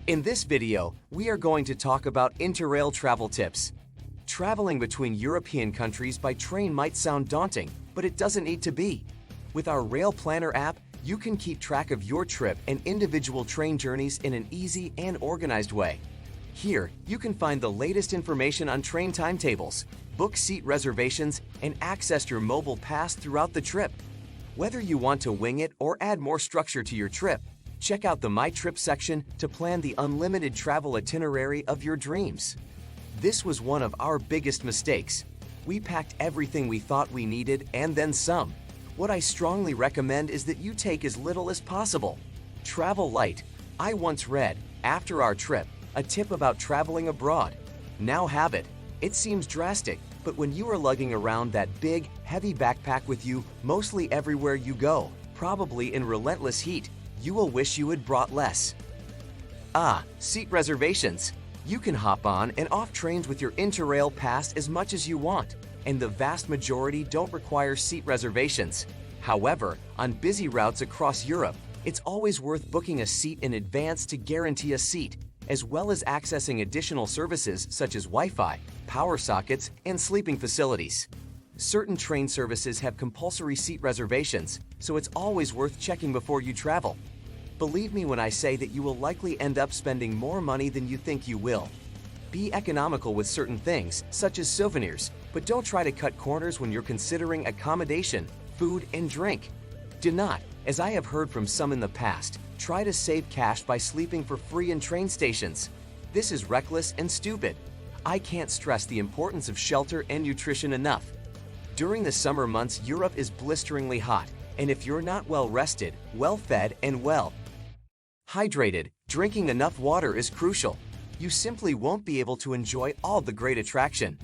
In this video, we are going to talk about Interrail travel tips. Traveling between European countries by train might sound daunting, but it doesn't need to be. With our Rail Planner app, you can keep track of your trip and individual train journeys in an easy and organized way. Here, you can find the latest information on train timetables, book seat reservations, and access your mobile pass throughout the trip. Whether you want to wing it or add more structure to your trip, check out the My Trip section to plan the unlimited travel itinerary of your dreams. This was one of our biggest mistakes. We packed everything we thought we needed and then some. What I strongly recommend is that you take as little as possible. Travel light. I once read, after our trip, a tip about traveling abroad. Now have it. It seems drastic, but when you are lugging around that big, heavy backpack with you mostly everywhere you go, probably in relentless heat, you will wish you had brought less. Seat reservations. You can hop on and off trains with your Interrail pass as much as you want, and the vast majority don't require seat reservations. However, on busy routes across Europe, it's always worth booking a seat in advance to guarantee a seat, as well as accessing additional services such as Wi-Fi, power sockets, and sleeping facilities. Certain train services have compulsory seat reservations, so it's always worth checking before you travel. Believe me when I say that you will likely end up spending more money than you think you will. Be economical with certain things, such as souvenirs, but don't try to cut corners when you're considering accommodation, food, and drink. Do not, as I have heard from some in the past, try to save cash by sleeping for free in train stations. This is reckless and stupid. I can't stress the importance of shelter and nutrition enough. During the summer months, Europe is blisteringly hot, and if you're not well rested, well fed, and well hydrated, drinking enough water is crucial. You simply won't be able to enjoy all the great attraction.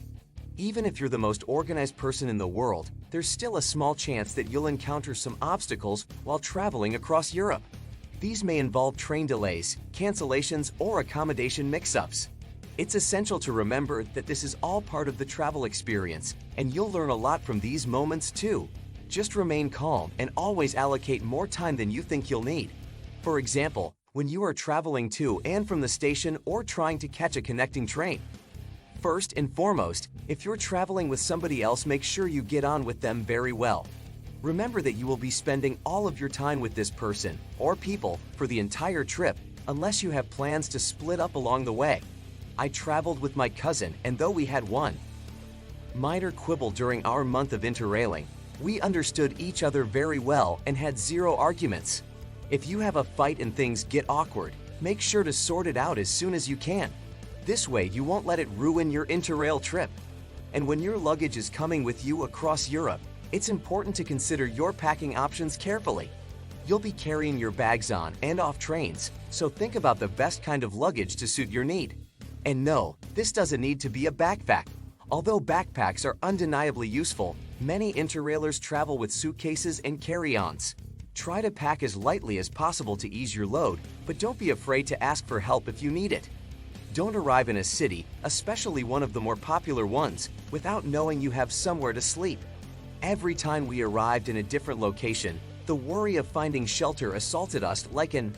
Even if you're the most organized person in the world, there's still a small chance that you'll encounter some obstacles while traveling across Europe. These may involve train delays, cancellations, or accommodation mix-ups. It's essential to remember that this is all part of the travel experience, and you'll learn a lot from these moments too. Just remain calm and always allocate more time than you think you'll need. For example, when you are traveling to and from the station or trying to catch a connecting train. First and foremost, if you're traveling with somebody else, make sure you get on with them very well. Remember that you will be spending all of your time with this person or people for the entire trip, unless you have plans to split up along the way. I traveled with my cousin, and though we had one minor quibble during our month of interrailing, we understood each other very well and had zero arguments. If you have a fight and things get awkward, make sure to sort it out as soon as you can. This way, you won't let it ruin your Interrail trip. And when your luggage is coming with you across Europe, it's important to consider your packing options carefully. You'll be carrying your bags on and off trains, so think about the best kind of luggage to suit your need. And no, this doesn't need to be a backpack. Although backpacks are undeniably useful, many Interrailers travel with suitcases and carry-ons. Try to pack as lightly as possible to ease your load, but don't be afraid to ask for help if you need it. Don't arrive in a city, especially one of the more popular ones, without knowing you have somewhere to sleep. Every time we arrived in a different location, the worry of finding shelter assaulted us like an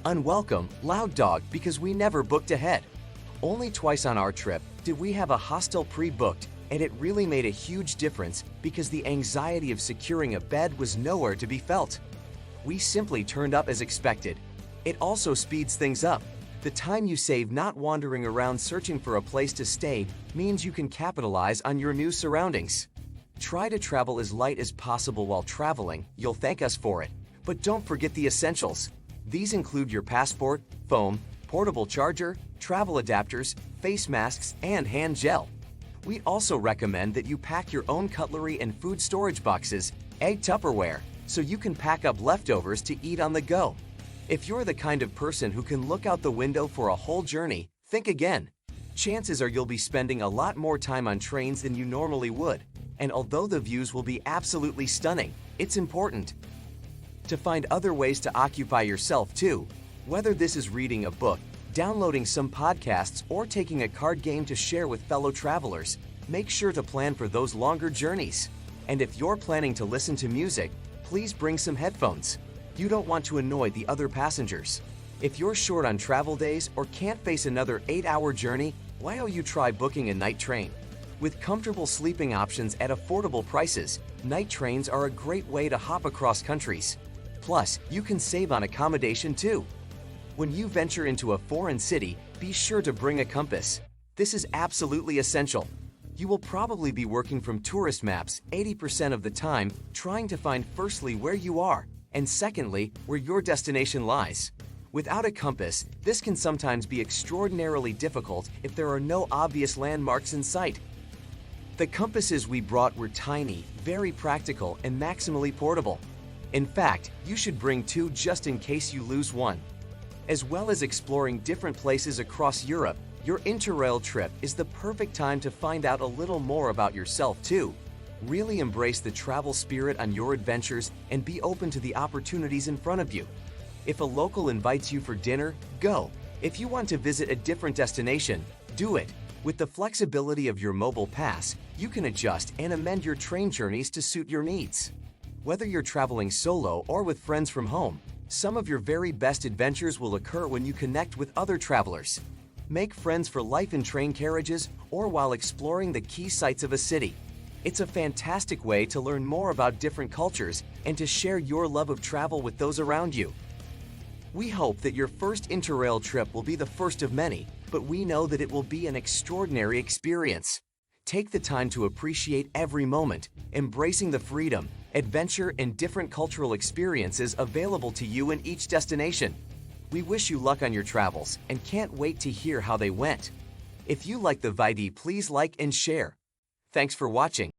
unwelcome, loud dog because we never booked ahead. Only twice on our trip did we have a hostel pre-booked, and it really made a huge difference because the anxiety of securing a bed was nowhere to be felt. We simply turned up as expected. It also speeds things up. The time you save not wandering around searching for a place to stay means you can capitalize on your new surroundings. Try to travel as light as possible while traveling. You'll thank us for it. But don't forget the essentials. These include your passport, phone, portable charger, travel adapters, face masks, and hand gel. We also recommend that you pack your own cutlery and food storage boxes, egg Tupperware, so you can pack up leftovers to eat on the go. If you're the kind of person who can look out the window for a whole journey, think again. Chances are you'll be spending a lot more time on trains than you normally would, and although the views will be absolutely stunning, it's important to find other ways to occupy yourself too. Whether this is reading a book, downloading some podcasts, or taking a card game to share with fellow travelers, make sure to plan for those longer journeys. And if you're planning to listen to music, please bring some headphones. You don't want to annoy the other passengers. If you're short on travel days or can't face another 8-hour journey, why don't you try booking a night train? With comfortable sleeping options at affordable prices, night trains are a great way to hop across countries. Plus, you can save on accommodation too. When you venture into a foreign city, be sure to bring a compass. This is absolutely essential. You will probably be working from tourist maps 80% of the time, trying to find firstly where you are, and secondly, where your destination lies. Without a compass, this can sometimes be extraordinarily difficult if there are no obvious landmarks in sight. The compasses we brought were tiny, very practical, and maximally portable. In fact, you should bring two just in case you lose one. As well as exploring different places across Europe, your Interrail trip is the perfect time to find out a little more about yourself too. Really embrace the travel spirit on your adventures and be open to the opportunities in front of you. If a local invites you for dinner, go. If you want to visit a different destination, do it. With the flexibility of your mobile pass, you can adjust and amend your train journeys to suit your needs. Whether you're traveling solo or with friends from home, some of your very best adventures will occur when you connect with other travelers. Make friends for life in train carriages or while exploring the key sites of a city. It's a fantastic way to learn more about different cultures and to share your love of travel with those around you. We hope that your first Interrail trip will be the first of many, but we know that it will be an extraordinary experience. Take the time to appreciate every moment, embracing the freedom, adventure, and different cultural experiences available to you in each destination. We wish you luck on your travels and can't wait to hear how they went. If you like the video, please like and share. Thanks for watching.